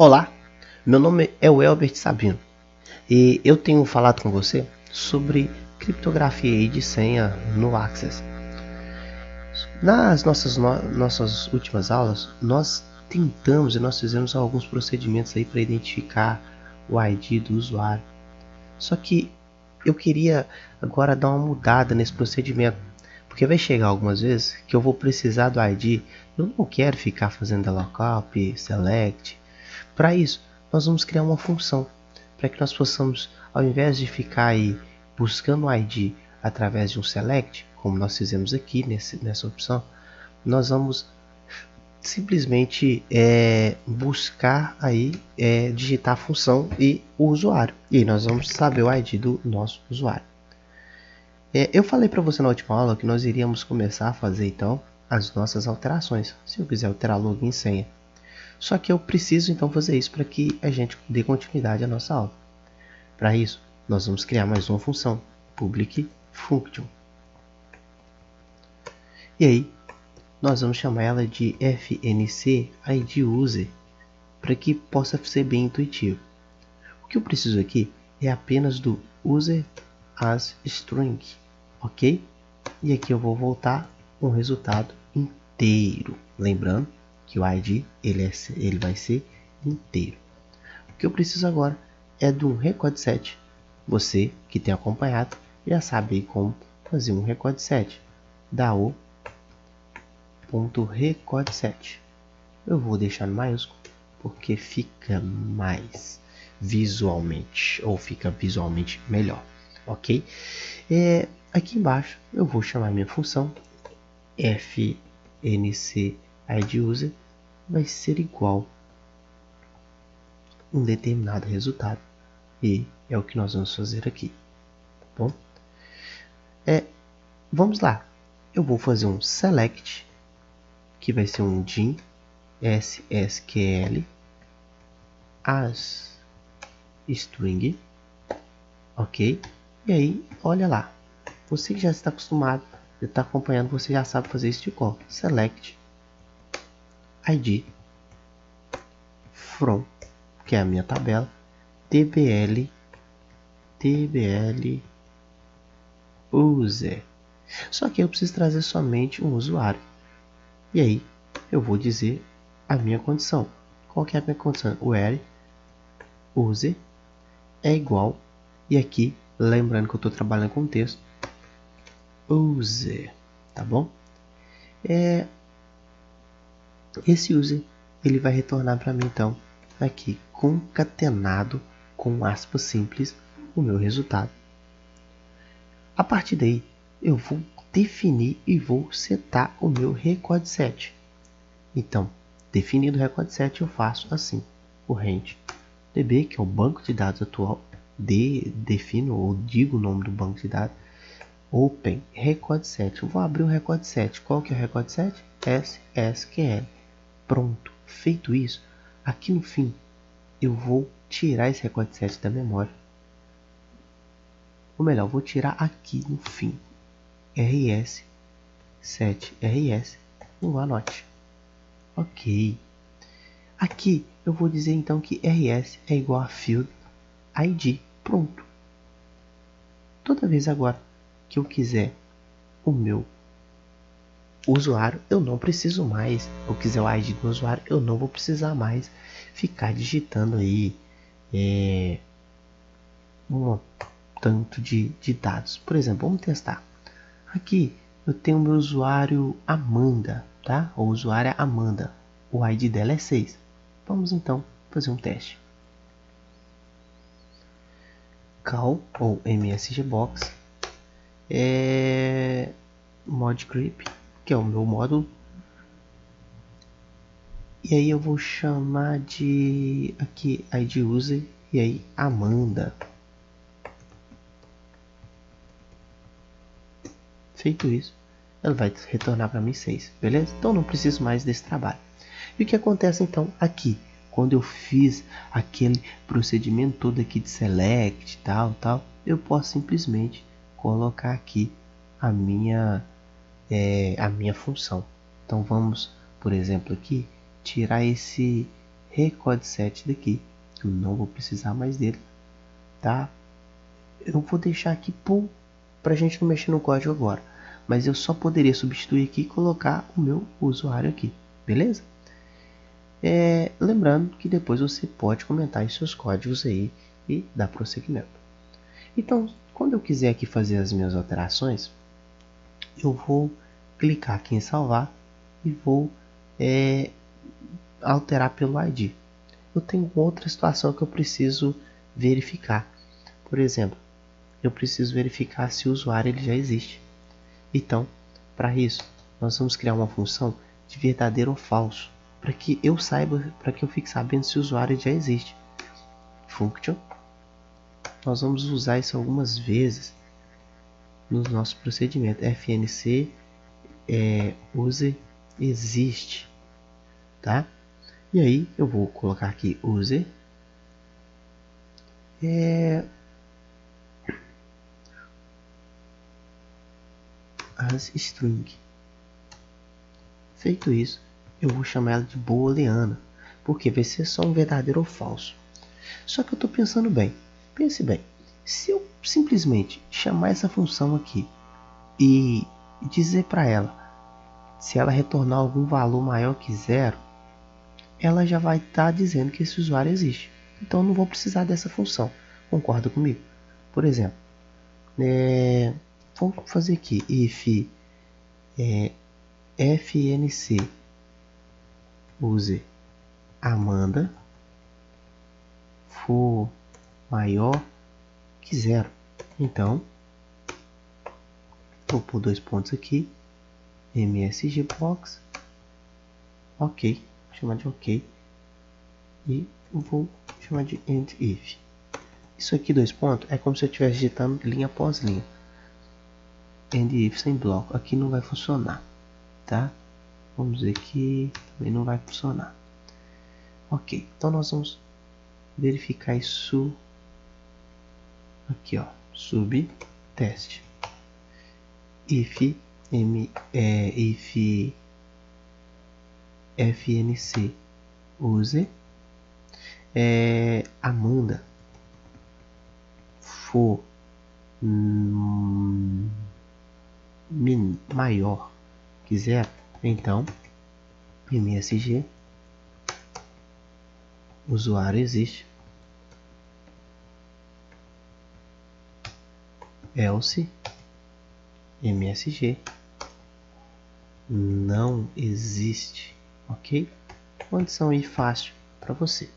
Olá, meu nome é o Elbert Sabino e eu tenho falado com você sobre criptografia de senha no Access. Nas nossas últimas aulas, nós tentamos e nós fizemos alguns procedimentos aí para identificar o ID do usuário. Só que eu queria agora dar uma mudada nesse procedimento, porque vai chegar algumas vezes que eu vou precisar do ID. Eu não quero ficar fazendo lookup, select. Para isso, nós vamos criar uma função para que nós possamos, ao invés de ficar aí buscando o ID através de um select, como nós fizemos aqui nessa opção, nós vamos simplesmente buscar aí, digitar a função e o usuário. E aí nós vamos saber o ID do nosso usuário. Eu falei para você na última aula que nós iríamos começar a fazer então as nossas alterações. Se eu quiser alterar login e senha. Só que eu preciso então fazer isso para que a gente dê continuidade à nossa aula. Para isso, nós vamos criar mais uma função, public function. E aí, nós vamos chamar ela de fnc id user, para que possa ser bem intuitivo. O que eu preciso aqui é apenas do user as string, ok? E aqui eu vou voltar um resultado inteiro, lembrando que o ID ele vai ser inteiro. O que eu preciso agora é de um record set. Você que tem acompanhado já sabe como fazer um record set. Da o.record set. Eu vou deixar no maiúsculo porque fica mais visualmente, ou fica visualmente melhor, ok? Aqui embaixo eu vou chamar minha função fnc id user vai ser igual um determinado resultado, e é o que nós vamos fazer aqui, tá bom? Vamos lá, eu vou fazer um select que vai ser um din ssql as string, ok? E aí, olha lá, você que já está acostumado, já está acompanhando, você já sabe fazer isso de cor. Select id from, que é a minha tabela, tbl user. Só que eu preciso trazer somente um usuário. E aí eu vou dizer a minha condição. Qual que é a minha condição? Where user é igual, e aqui lembrando que eu estou trabalhando com texto, user, tá bom? Esse user ele vai retornar para mim então aqui concatenado com aspas simples o meu resultado. A partir daí eu vou definir e vou setar o meu record set. Então, definido o record set, eu faço assim: o range db, que é o banco de dados atual, defino ou digo o nome do banco de dados, open record set. Eu vou abrir o record set. Qual que é o record set? SSQL. Pronto, feito isso, aqui no fim eu vou tirar esse record set da memória. Ou melhor, vou tirar aqui no fim rs 7 rs no anote. Ok. Aqui eu vou dizer então que rs é igual a field id. Pronto. Toda vez agora que eu quiser o meu usuário, eu não preciso mais, eu quiser o ID do usuário, eu não vou precisar mais ficar digitando aí um tanto de dados. Por exemplo, vamos testar. Aqui eu tenho o meu usuário Amanda, tá? O usuário é Amanda, o ID dela é 6. Vamos então fazer um teste. Call ou msgbox modgrip, que é o meu módulo, e aí eu vou chamar de aqui id user e aí Amanda. Feito isso, ela vai retornar para mim 6, beleza? Então não preciso mais desse trabalho. E o que acontece então aqui, quando eu fiz aquele procedimento todo aqui de select, tal, eu posso simplesmente colocar aqui a minha função. Então vamos, por exemplo, aqui tirar esse Recode set daqui. Eu não vou precisar mais dele, tá? Eu vou deixar aqui para a gente não mexer no código agora. Mas eu só poderia substituir aqui e colocar o meu usuário aqui, beleza? Lembrando que depois você pode comentar os seus códigos aí e dar prosseguimento. Então, quando eu quiser aqui fazer as minhas alterações, eu vou clicar aqui em salvar e vou alterar pelo ID. Eu tenho outra situação que eu preciso verificar. Por exemplo, eu preciso verificar se o usuário ele já existe. Então, para isso, nós vamos criar uma função de verdadeiro ou falso, para que eu saiba, para que eu fique sabendo se o usuário já existe. Function. Nós vamos usar isso algumas vezes no nosso procedimento. FNC user existe, tá? E aí eu vou colocar aqui user as string. Feito isso, eu vou chamar ela de booleana, porque vai ser só um verdadeiro ou falso. Só que eu estou pensando bem. Pense bem. Se eu simplesmente chamar essa função aqui e dizer para ela se ela retornar algum valor maior que 0, ela já vai estar dizendo que esse usuário existe. Então eu não vou precisar dessa função. Concorda comigo? Por exemplo, vou fazer aqui if fnc user Amanda for maior que 0. Então, vou pôr 2 pontos aqui, msgbox, ok, vou chamar de ok, e vou chamar de end if. Isso aqui, 2 pontos, é como se eu estivesse digitando linha após linha. End if sem bloco, aqui não vai funcionar, tá? Vamos ver que também não vai funcionar. Ok, então nós vamos verificar isso aqui, ó, subteste. If fnc user Amanda for maior que 0, então msg usuário existe, else msg não existe, ok? Condição aí fácil para você.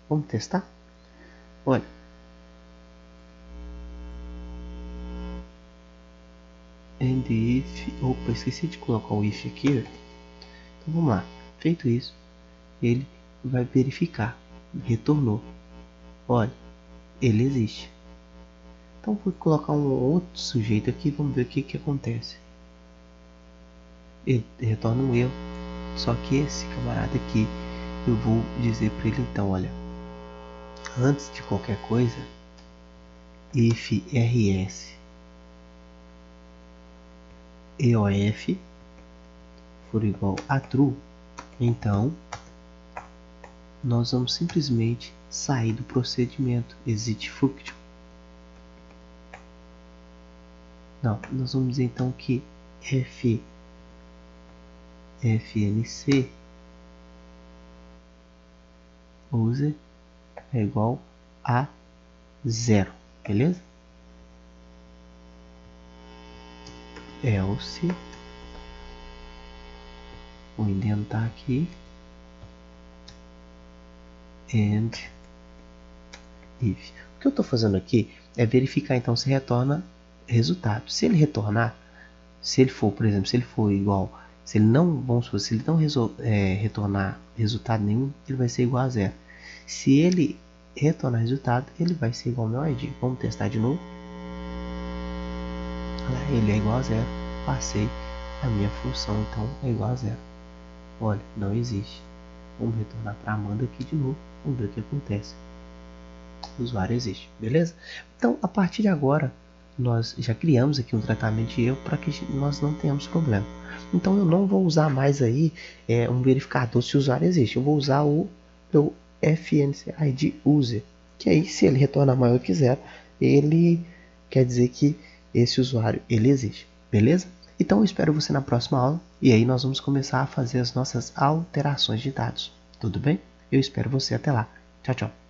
Vamos testar? Olha, and if, opa, esqueci de colocar o if aqui. Então vamos lá. Feito isso, ele vai verificar. Retornou. Olha, ele existe. Então vou colocar um outro sujeito aqui, vamos ver o que acontece. Ele retorna um erro. Só que esse camarada aqui, eu vou dizer para ele então, olha, antes de qualquer coisa, if rs eof for igual a true, então nós vamos simplesmente sair do procedimento exit function. Não, nós vamos dizer então que fnc user é igual a 0, beleza? Else, vou indentar aqui, and if. O que eu estou fazendo aqui é verificar então se retorna resultado. Se ele retornar, se ele for, por exemplo, se ele for igual, se ele não, vamos supor, se ele não retornar resultado nenhum, ele vai ser igual a 0. Se ele retornar resultado, ele vai ser igual ao meu ID. Vamos testar de novo. Olha, ele é igual a 0. Passei a minha função, então é igual a 0. Olha, não existe. Vamos retornar para Amanda aqui de novo. Vamos ver o que acontece. O usuário existe, beleza? Então, a partir de agora, nós já criamos aqui um tratamento de erro para que nós não tenhamos problema. Então, eu não vou usar mais aí um verificador se o usuário existe. Eu vou usar o do FNCID user, que aí se ele retornar maior que 0, ele quer dizer que esse usuário ele existe, beleza? Então eu espero você na próxima aula e aí nós vamos começar a fazer as nossas alterações de dados, tudo bem? Eu espero você até lá. Tchau, tchau.